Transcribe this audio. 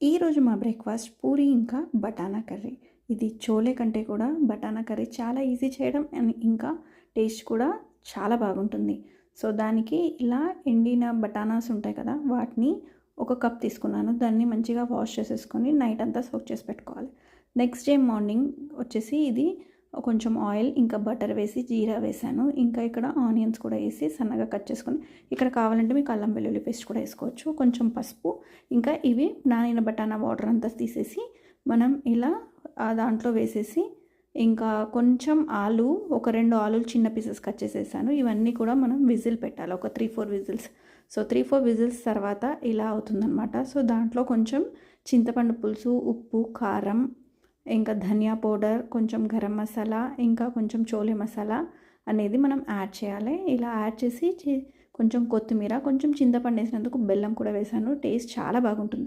ఈరోజు మా బ్రేక్ఫాస్ట్ పూరి ఇంకా బటానా కర్రీ. ఇది చోలే కంటే కూడా బటానా కర్రీ చాలా ఈజీ చేయడం అండ్ ఇంకా టేస్ట్ కూడా చాలా బాగుంటుంది. సో దానికి ఇలా ఎండిన బటానాస్ ఉంటాయి కదా, వాటిని ఒక కప్ తీసుకున్నాను. దాన్ని మంచిగా వాష్ చేసేసుకొని నైట్ అంతా సోక్ చేసి పెట్టుకోవాలి. నెక్స్ట్ డే మార్నింగ్ వచ్చేసి ఇది కొంచెం ఆయిల్ ఇంకా బటర్ వేసి జీరా వేసాను. ఇంకా ఇక్కడ ఆనియన్స్ కూడా వేసి సన్నగా కట్ చేసుకొని, ఇక్కడ కావాలంటే మీకు అల్లం వెల్లుల్లి పేస్ట్ కూడా వేసుకోవచ్చు. కొంచెం పసుపు, ఇంకా ఇవి నానిన బటానా వాటర్ అంతా తీసేసి మనం ఇలా దాంట్లో వేసేసి, ఇంకా కొంచెం ఆలు, ఒక 2 ఆలులు చిన్న పీసెస్ కట్ చేసేసాను. ఇవన్నీ కూడా మనం విజిల్ పెట్టాలి, ఒక 3-4 విజిల్స్. సో 3-4 విజిల్స్ తర్వాత ఇలా అవుతుందన్నమాట. సో దాంట్లో కొంచెం చింతపండు పులుసు, ఉప్పు, కారం, ఇంకా ధనియా పౌడర్, కొంచెం గరం మసాలా, ఇంకా కొంచెం చోలే మసాలా అనేది మనం యాడ్ చేయాలి. ఇలా యాడ్ చేసి కొంచెం కొత్తిమీర, కొంచెం చింతపండు వేసినందుకు బెల్లం కూడా వేసాను. టేస్ట్ చాలా బాగుంటుంది.